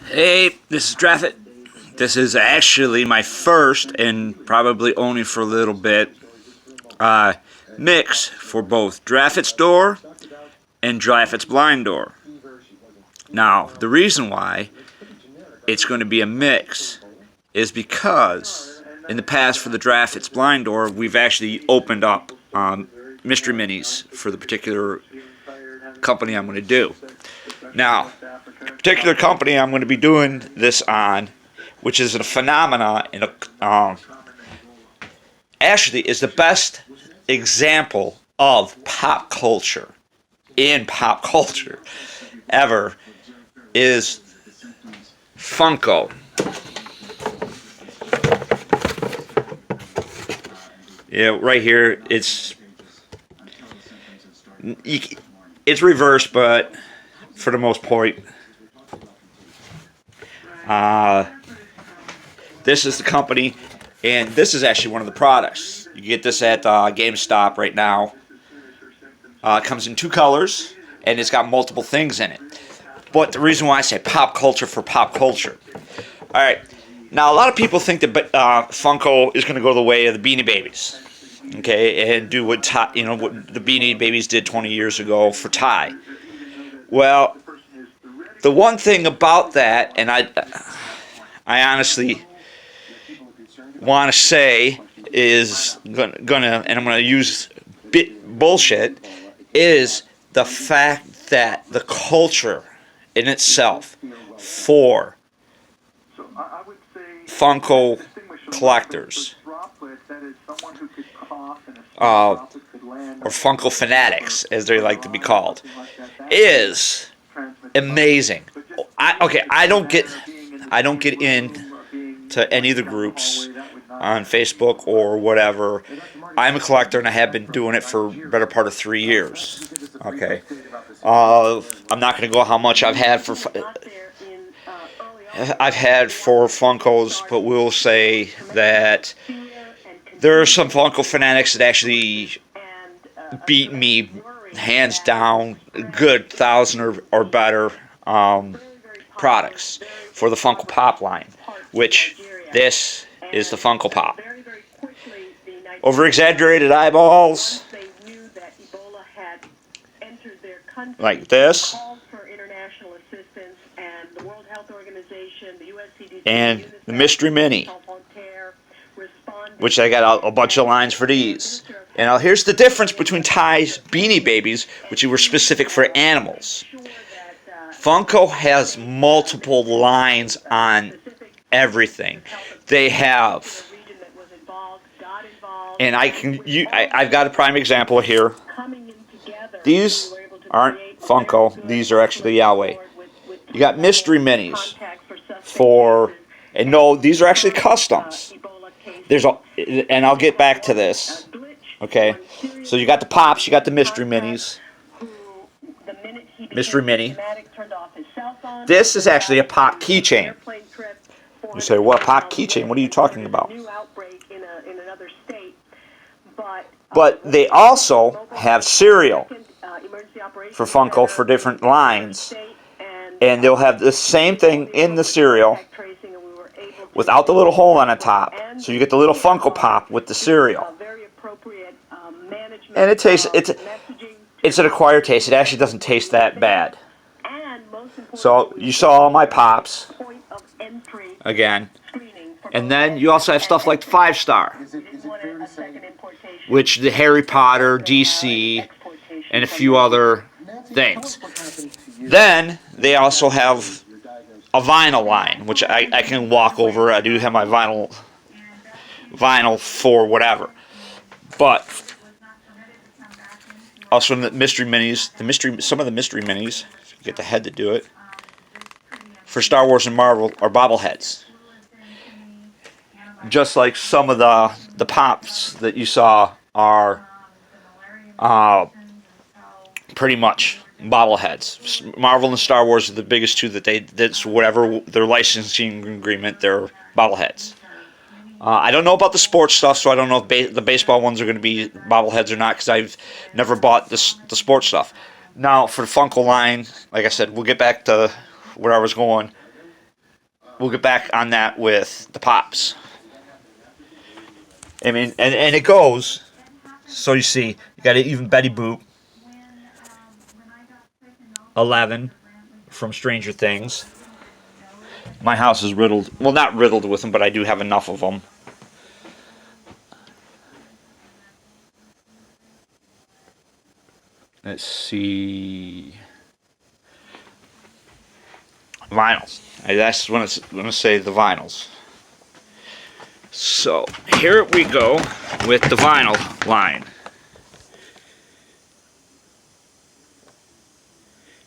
Hey, this is Draffet. This is actually my first, and probably only for a little bit, mix for both Draffet's door and Draffet's blind door. Now, the reason why it's going to be a mix is because in the past for the Draffet's blind door, we've actually opened up mystery minis for the particular company I'm going to do. Now, the particular company I'm going to be doing this on, which is a phenomena in actually is the best example of pop culture ever, is Funko. Yeah, right here it's reversed, but for the most part, this is the company, and this is actually one of the products. You get this at GameStop right now. It comes in two colors, and it's got multiple things in it. But the reason why I say pop culture for pop culture. All right, now a lot of people think that Funko is going to go the way of the Beanie Babies, okay, and do what what the Beanie Babies did 20 years ago for Ty. Well, the one thing about that, and I honestly want to say is gonna, and I'm gonna use bullshit, is the fact that the culture in itself for Funko collectors, or Funko fanatics, as they like to be called, is amazing. I don't get into any of the groups on Facebook or whatever. I'm a collector, and I have been doing it for the better part of 3 years. Okay, I'm not going to go how much I've had for Funkos, but we'll say that there are some Funko fanatics that actually beat me hands down, good 1,000 or better products for the Funko Pop line, which this is the Funko Pop. Over-exaggerated eyeballs, like this, and the Mystery Mini, which I got a bunch of lines for these. And now here's the difference between Ty's Beanie Babies, which were specific for animals. Funko has multiple lines on everything. They have, and I've got a prime example here. These aren't Funko. These are actually Yahweh. You got Mystery Minis for, and no, these are actually customs. And I'll get back to this. Okay, so you got the Pops, you got the Mystery Minis. Mystery Mini. This is actually a Pop keychain. You say, what, Pop keychain? What are you talking about? But they also have cereal for Funko for different lines. And they'll have the same thing in the cereal without the little hole on the top. So you get the little Funko Pop with the cereal. And it tastes, it's an acquired taste. It actually doesn't taste that bad. So you saw all my Pops again. And then you also have stuff like the 5-star, which the Harry Potter, DC, and a few other things. Then they also have a vinyl line, which I can walk over. I do have my vinyl for whatever. But also in the Mystery Minis, some of the Mystery Minis, if you get the head to do it, for Star Wars and Marvel are bobbleheads. Just like some of the Pops that you saw are pretty much bobbleheads. Marvel and Star Wars are the biggest two that's whatever their licensing agreement, they're bobbleheads. I don't know about the sports stuff, so I don't know if the baseball ones are going to be bobbleheads or not, because I've never bought the sports stuff. Now, for the Funko line, like I said, we'll get back to where I was going. we'll get back on that with the pops. I mean, and it goes. So you see, you got an even Betty Boop. 11 from Stranger Things. My house is riddled. Well, not riddled with them, but I do have enough of them. Let's see. Vinyls. That's when I'm going to say the vinyls. So, here we go with the vinyl line.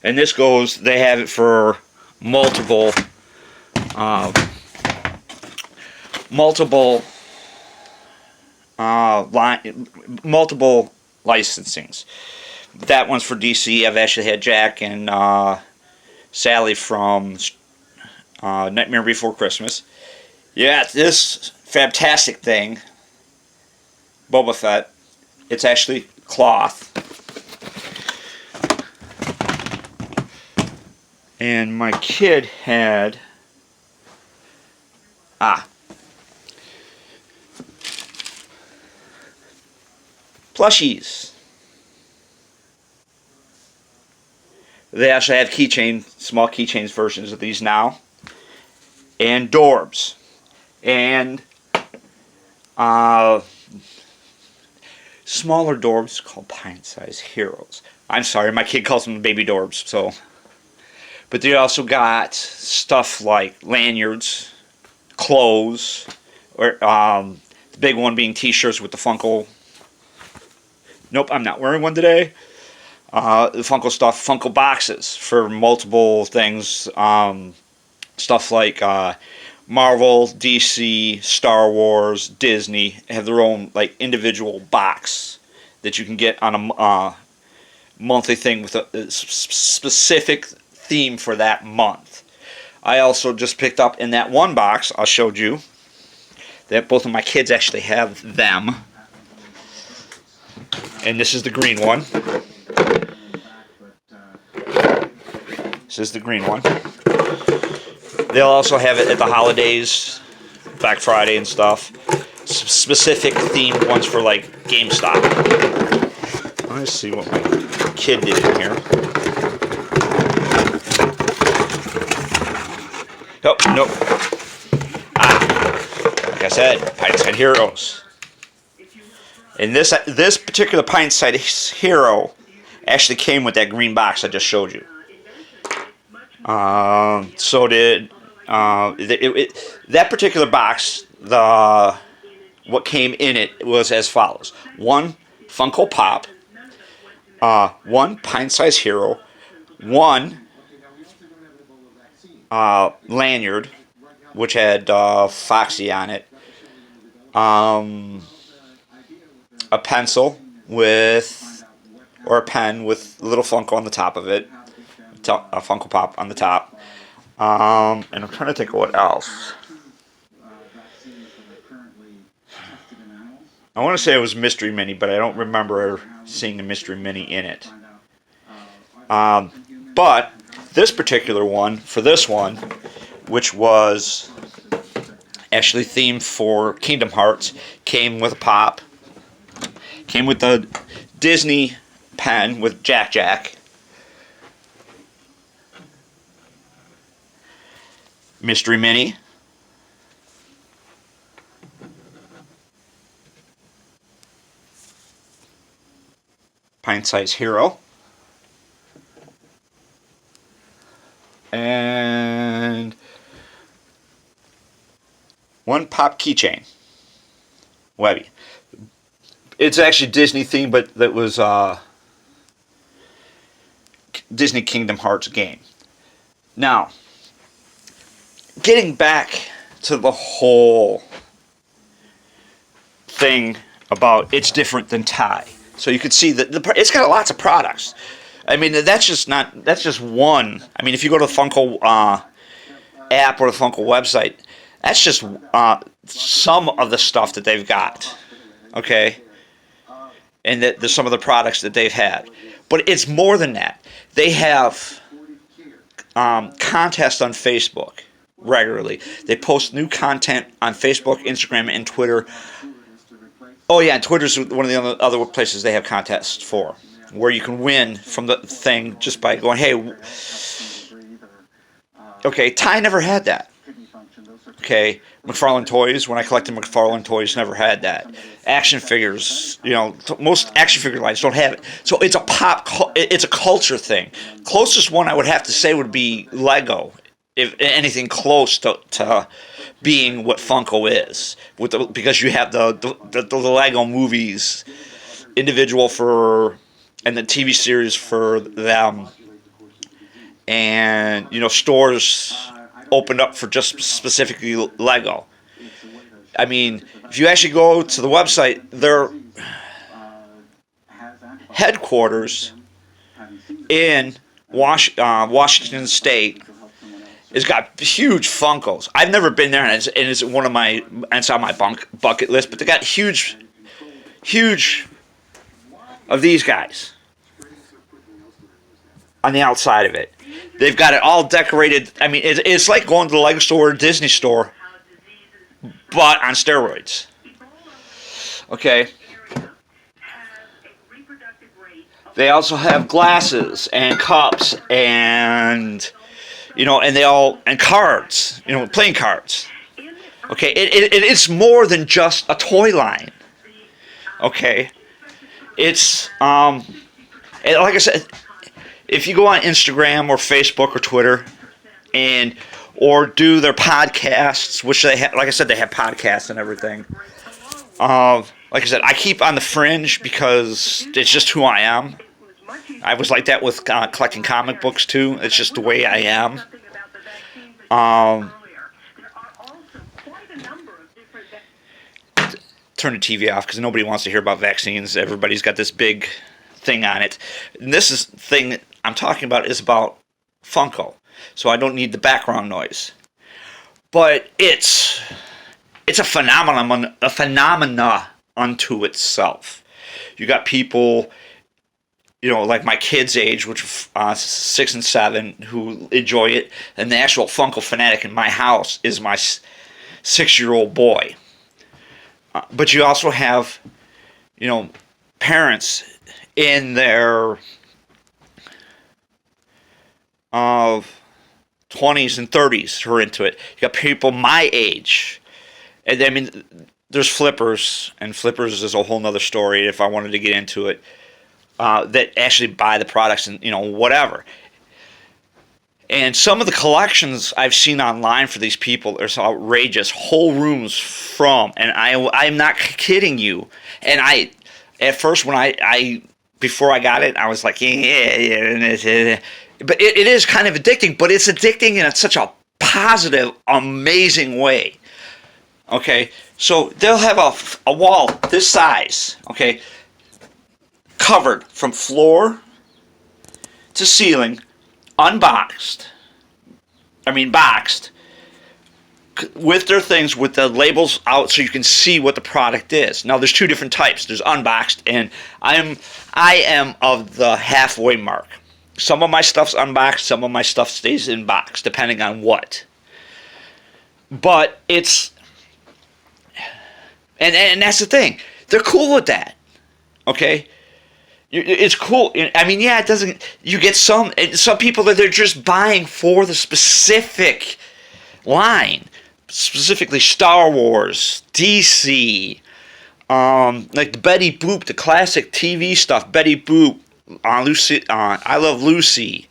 And this goes, they have it for multiple licensings. That one's for DC. I've actually had Jack and Sally from Nightmare Before Christmas. Yeah, this fantastic thing, Boba Fett. It's actually cloth. And my kid had plushies. They actually have small keychains versions of these now. And Dorbs. And smaller Dorbs called pint-sized heroes. I'm sorry, my kid calls them baby Dorbs, so. But they also got stuff like lanyards, clothes, or the big one being t-shirts with the Funko. Nope, I'm not wearing one today. The Funko stuff, Funko boxes for multiple things. Stuff like Marvel, DC, Star Wars, Disney have their own like individual box that you can get on a monthly thing with a specific theme for that month. I also just picked up in that one box I showed you that both of my kids actually have them. And this is the green one. This is the green one. They'll also have it at the holidays, Black Friday and stuff. Specific themed ones for like GameStop. Let's see what my kid did in here. Oh, nope. Like I said, Pint-Side Heroes. And this particular Pint-Side Hero actually came with that green box I just showed you. So did that particular box. What came in it was as follows: one Funko Pop, one Pint-Size Hero, one lanyard, which had Foxy on it, a pencil or a pen with little Funko on the top of it, a Funko Pop on the top, and I'm trying to think of what else. I want to say it was Mystery Mini, but I don't remember seeing the Mystery Mini in it. But this particular one, for this one, which was actually themed for Kingdom Hearts, came with a pop, came with the Disney pen with Jack. Mystery Mini. Pint-Size Hero. And one pop keychain. Webby. It's actually Disney themed, but that was Disney Kingdom Hearts game. Now, getting back to the whole thing about it's different than Thai. So you can see that it's got lots of products. I mean, that's just one. I mean, if you go to the Funko app or the Funko website, that's just some of the stuff that they've got. Okay? And there's some of the products that they've had. But it's more than that. They have contests on Facebook regularly. They post new content on Facebook, Instagram, and Twitter. Oh yeah, and Twitter's one of the other places they have contests for, where you can win from the thing just by going, hey, okay, Ty never had that. Okay, McFarlane Toys, when I collected McFarlane Toys, never had that. Action figures, most action figure lines don't have it. So it's it's a culture thing. Closest one I would have to say would be Lego, if anything close to being what Funko is, because you have the Lego movies, individual and the TV series for them, and stores opened up for just specifically Lego. I mean, if you actually go to the website, their headquarters in Washington State has got huge Funkos. I've never been there, and it's on my bucket list. But they got huge of these guys on the outside of it. They've got it all decorated. I mean, it's like going to the Lego store or Disney store, but on steroids. Okay. They also have glasses and cups and and cards, playing cards. Okay, it's more than just a toy line. Okay, it's and like I said, if you go on Instagram or Facebook or Twitter, or do their podcasts, which they have, like I said, they have podcasts and everything. Like I said, I keep on the fringe because it's just who I am. I was like that with collecting comic books too. It's just the way I am. Turn the TV off because nobody wants to hear about vaccines. Everybody's got this big thing on it. And this thing I'm talking about is about Funko, so I don't need the background noise. But it's a phenomena unto itself. You got people, like my kids' age, which are 6 and 7, who enjoy it. And the actual Funko Funatic in my house is my 6-year-old boy. But you also have, parents in their 20s and 30s who are into it. You got people my age. And I mean, there's flippers, and flippers is a whole nother story if I wanted to get into it. That actually buy the products and whatever. And some of the collections I've seen online for these people are so outrageous. Whole rooms and I'm not kidding you. And at first when before I got it, I was like, yeah. But it is kind of addicting, but it's addicting in such a positive, amazing way. Okay, so they'll have a wall this size, okay, covered from floor to ceiling, boxed, with their things, with the labels out so you can see what the product is. Now, there's two different types. There's unboxed, and I am of the halfway mark. Some of my stuff's unboxed, some of my stuff stays in box, depending on what. But it's... And that's the thing. They're cool with that. Okay? It's cool. I mean, yeah, it doesn't... You get some people that they're just buying for the specific line. Specifically Star Wars, DC, like the Betty Boop, the classic TV stuff. Betty Boop, Lucy, I Love Lucy,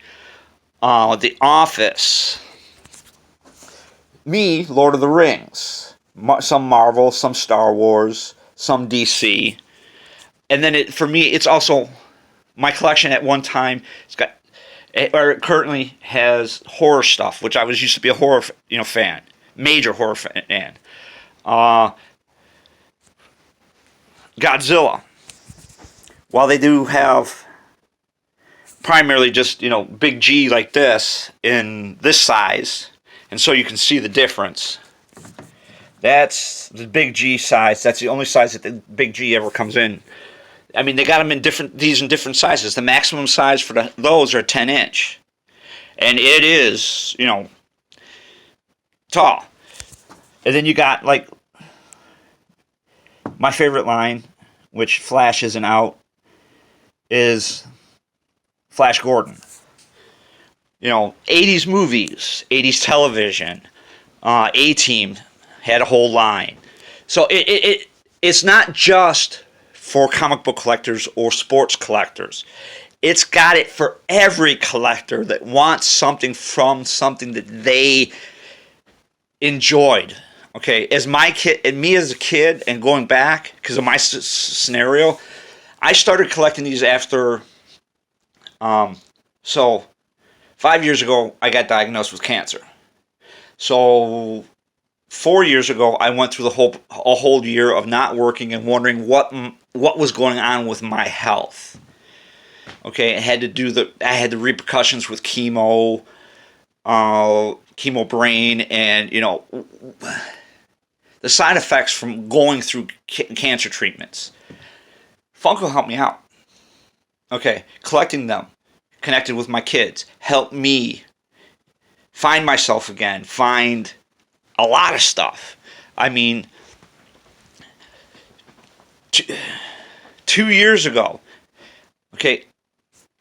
The Office. Me, Lord of the Rings. Some Marvel, some Star Wars, some DC. And then for me, it's also my collection at one time. It currently has horror stuff, which I used to be a horror, fan, major horror fan. Godzilla. While they do have primarily just big G like this in this size, and so you can see the difference. That's the big G size. That's the only size that the big G ever comes in. I mean, they got them in different sizes. The maximum size for those are 10-inch. And it is, tall. And then you got, like, my favorite line, which Flash isn't out, is Flash Gordon. 80s movies, 80s television, A-Team had a whole line. So it's not just for comic book collectors or sports collectors. It's got it for every collector that wants something from something that they enjoyed. Okay, as my kid and me as a kid, and going back because of my scenario, I started collecting these after. So 5 years ago, I got diagnosed with cancer. So 4 years ago, I went through a whole year of not working and wondering what was going on with my health. Okay, I had the repercussions with chemo brain, and the side effects from going through cancer treatments. Funko helped me out. Okay, collecting them, connected with my kids, helped me find myself again, find a lot of stuff. I mean, 2 years ago, okay,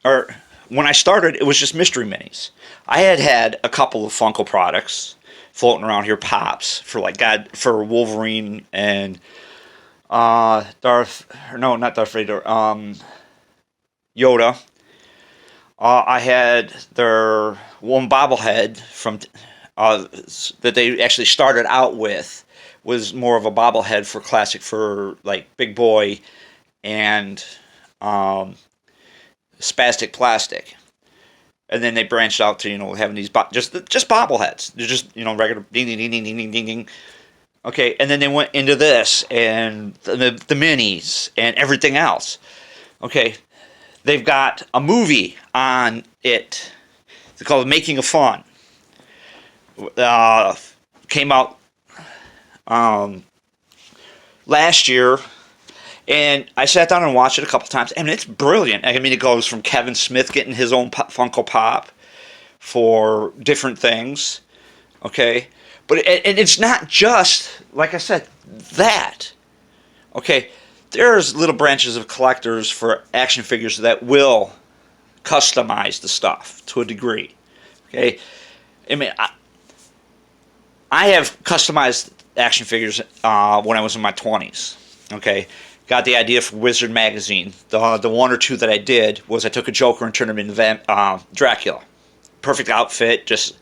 or when I started, it was just mystery minis. I had a couple of Funko products floating around here, pops for Wolverine and not Darth Vader, Yoda. I had their one bobblehead from that they actually started out with, was more of a bobblehead for classic, for like Big Boy and Spastic Plastic. And then they branched out to, having these just bobbleheads. They're just, regular ding, ding, ding, ding, ding, ding, ding. Okay, and then they went into this and the minis and everything else. Okay, they've got a movie on it. It's called Making a Fun. Came out last year. And I sat down and watched it a couple times. I mean, it's brilliant. I mean, it goes from Kevin Smith getting his own Funko Pop for different things. Okay? But it's not just, like I said, that. Okay? There's little branches of collectors for action figures that will customize the stuff to a degree. Okay? I mean, I have customized action figures when I was in my 20s. Okay? Got the idea for Wizard magazine. The one or two that I did was I took a Joker and turned him into Dracula. Perfect outfit, just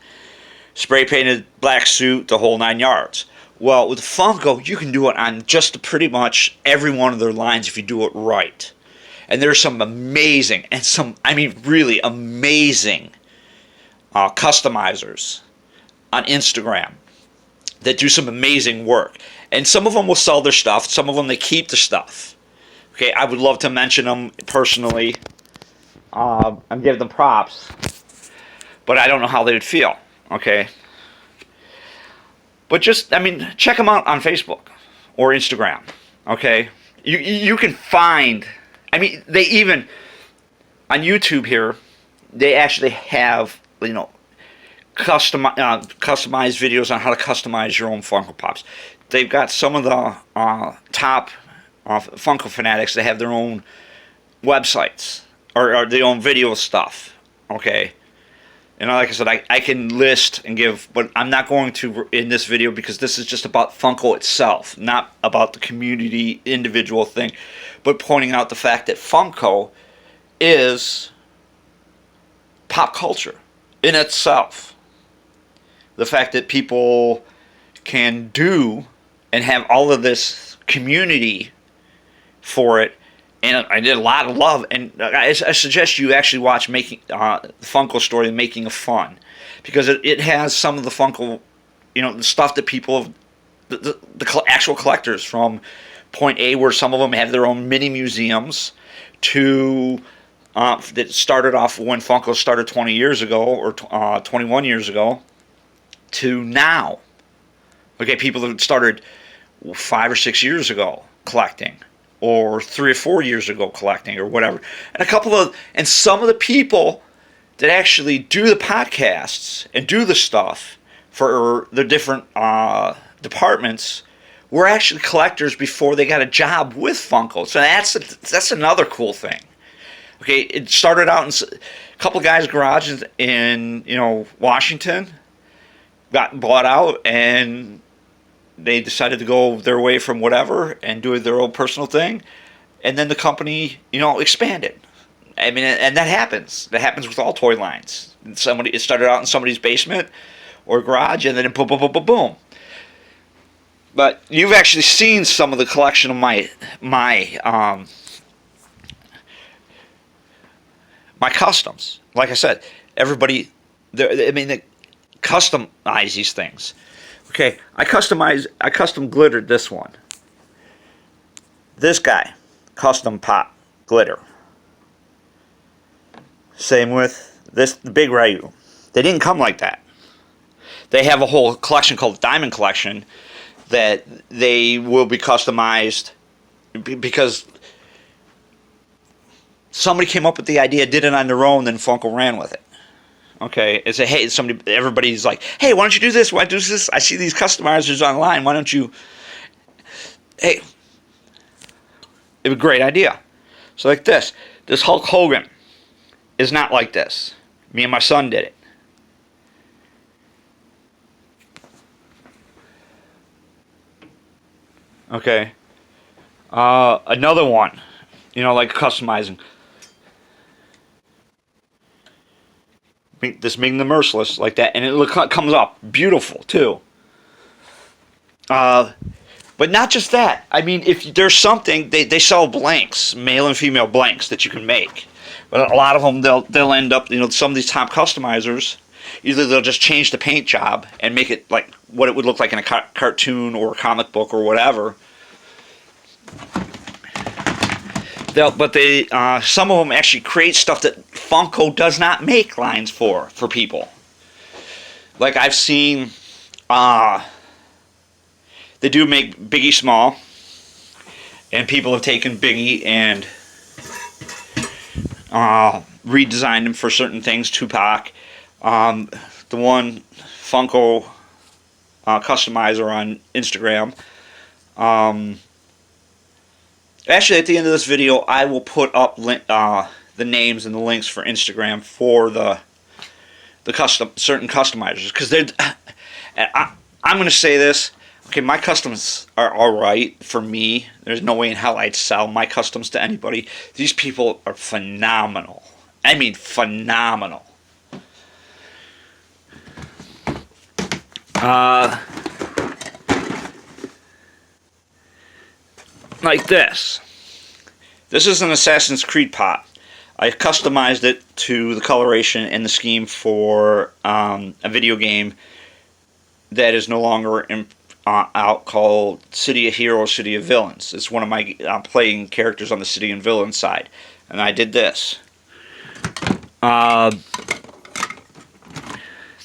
spray painted black suit, the whole 9 yards. Well, with Funko, you can do it on just pretty much every one of their lines if you do it right. And there's some amazing, really amazing customizers on Instagram that do some amazing work. And some of them will sell their stuff. Some of them, they keep the stuff. Okay, I would love to mention them personally. I'm giving them props. But I don't know how they would feel. Okay. But just, check them out on Facebook or Instagram. Okay. You can find, they even, on YouTube here, they actually have, customized videos on how to customize your own Funko Pops. They've got some of the top Funko fanatics that have their own websites or their own video stuff. Okay, and like I said, I can list and give, but I'm not going to in this video because this is just about Funko itself, not about the community individual thing, but pointing out the fact that Funko is pop culture in itself. The fact that people can do and have all of this community for it, and I did a lot of love. And I suggest you actually watch the Funko story, Making a Fun, because it has some of the Funko, the stuff that people, the actual collectors from point A, where some of them have their own mini museums, to that started off when Funko started 20 years ago or 21 years ago, to now. Okay, people that started 5 or 6 years ago collecting, or 3 or 4 years ago collecting, or whatever. And some of the people that actually do the podcasts and do the stuff for the different departments were actually collectors before they got a job with Funko. So that's another cool thing. Okay, it started out in a couple of guys' garages in Washington, got bought out, and they decided to go their way from whatever and do their own personal thing, and then the company expanded. I mean, and that happens. That happens with all toy lines. It started out in somebody's basement or garage, and then boom, boom, boom, boom, boom. But you've actually seen some of the collection of my customs. Like I said, everybody, they customize these things. Okay, I custom glittered this one. This guy, custom pop glitter. Same with the big Ryu. They didn't come like that. They have a whole collection called Diamond Collection that they will be customized because somebody came up with the idea, did it on their own, then Funko ran with it. Okay, it's everybody's like, hey, why don't you do this? Why do this? I see these customizers online. Why don't you? Hey, it was a great idea. So like this Hulk Hogan is not like this. Me and my son did it. Okay. Another one, like customizing. This Ming the Merciless, like that, and it comes up beautiful too. But not just that. I mean, if there's something, they sell blanks, male and female blanks that you can make. But a lot of them, they'll end up, some of these top customizers, either they'll just change the paint job and make it like what it would look like in a cartoon or a comic book or whatever. Some of them actually create stuff that Funko does not make lines for people. Like I've seen, they do make Biggie small, and people have taken Biggie and redesigned him for certain things. Tupac, the one Funko customizer on Instagram. Actually, at the end of this video, I will put up the names and the links for Instagram for the certain customizers, because I'm going to say this. Okay, my customs are alright for me. There's no way in hell I'd sell my customs to anybody. These people are phenomenal. I mean, phenomenal. Like this. This is an Assassin's Creed pop. I customized it to the coloration and the scheme for a video game that is no longer out, called City of Heroes, City of Villains. It's one of my playing characters on the City and Villains side. And I did this.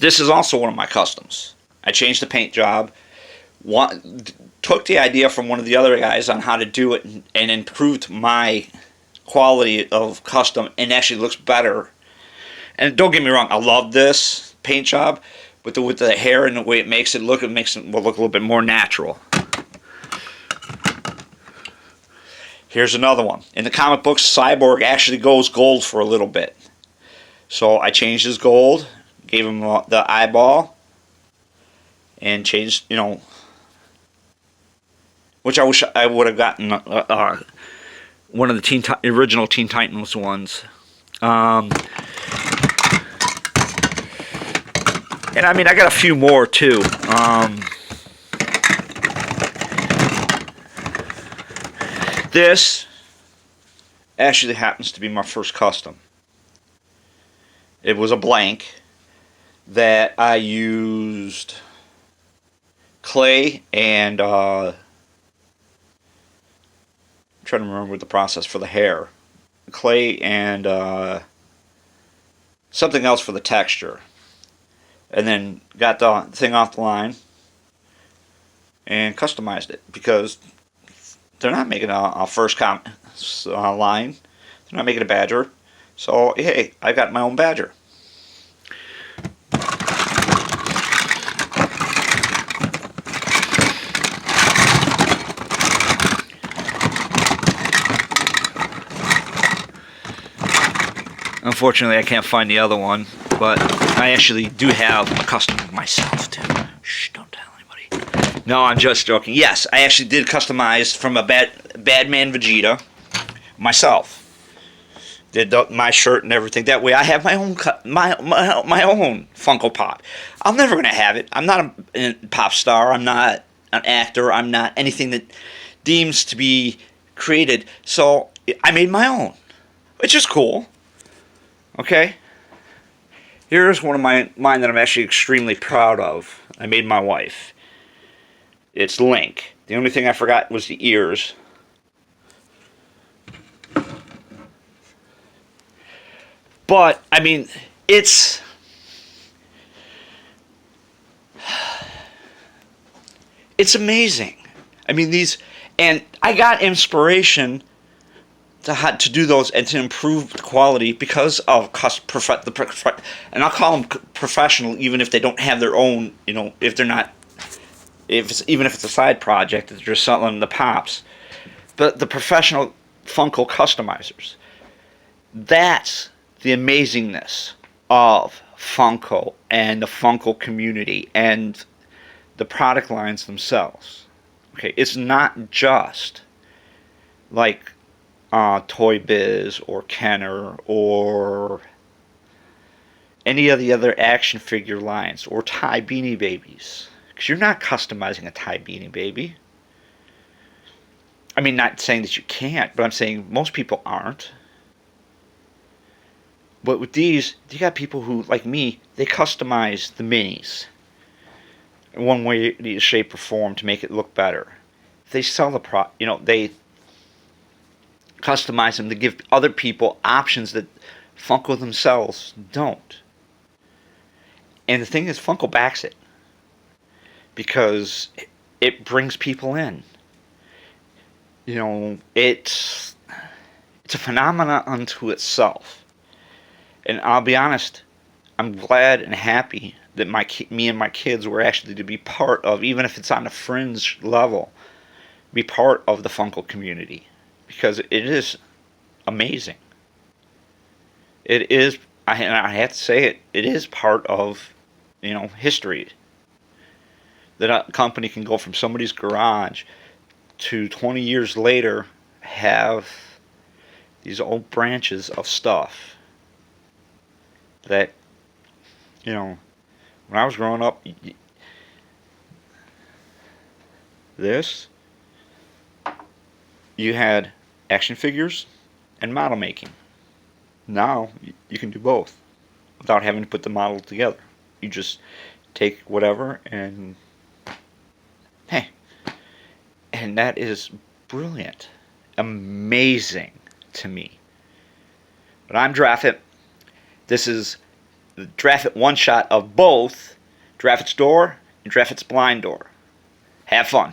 This is also one of my customs. I changed the paint job. Took the idea from one of the other guys on how to do it and improved my quality of custom, and actually looks better. And don't get me wrong, I love this paint job, but with the hair and the way it makes it look a little bit more natural. Here's another one. In the comic books, Cyborg actually goes gold for a little bit. So I changed his gold, gave him the eyeball, and changed, which I wish I would have gotten one of the original Teen Titans ones. And I mean, I got a few more too. This actually happens to be my first custom. It was a blank that I used clay and I'm trying to remember the process for the hair. Clay and something else for the texture. And then got the thing off the line and customized it, because they're not making a first line. They're not making a badger. So, hey, I got my own badger. Unfortunately, I can't find the other one, but I actually do have a custom of myself too. Shh, don't tell anybody. No, I'm just joking. Yes, I actually did customize from a Badman Vegeta myself. Did my shirt and everything. That way, I have my own my own Funko Pop. I'm never gonna have it. I'm not a pop star. I'm not an actor. I'm not anything that deems to be created. So I made my own, which is cool. Okay. Here's one of mine that I'm actually extremely proud of. I made my wife. It's Link. The only thing I forgot was the ears. But, I mean, it's amazing. I mean, and I got inspiration to do those and to improve the quality because of and I'll call them professional even if they don't have their own, if they're not, even if it's a side project, they're just selling the pops. But the professional Funko customizers, that's the amazingness of Funko and the Funko community and the product lines themselves. Okay, it's not just like Toy Biz or Kenner or any of the other action figure lines or Ty Beanie Babies. Because you're not customizing a Ty Beanie Baby. I mean, not saying that you can't, but I'm saying most people aren't. But with these, you got people who, like me, they customize the minis in one way, shape, or form to make it look better. They sell the they customize them to give other people options that Funko themselves don't. And the thing is, Funko backs it because it brings people in. It's a phenomenon unto itself. And I'll be honest, I'm glad and happy that me and my kids were actually to be part of, even if it's on a fringe level, be part of the Funko community. Because it is amazing. It is, I have to say it is part of, history. That a company can go from somebody's garage to 20 years later have these old branches of stuff that, when I was growing up, you had action figures and model making. Now you can do both without having to put the model together. You just take whatever and hey, and that is brilliant, amazing to me. But I'm Draffet. This is the Draffet one shot of both Draffet's door and Draffet's blind door. Have fun.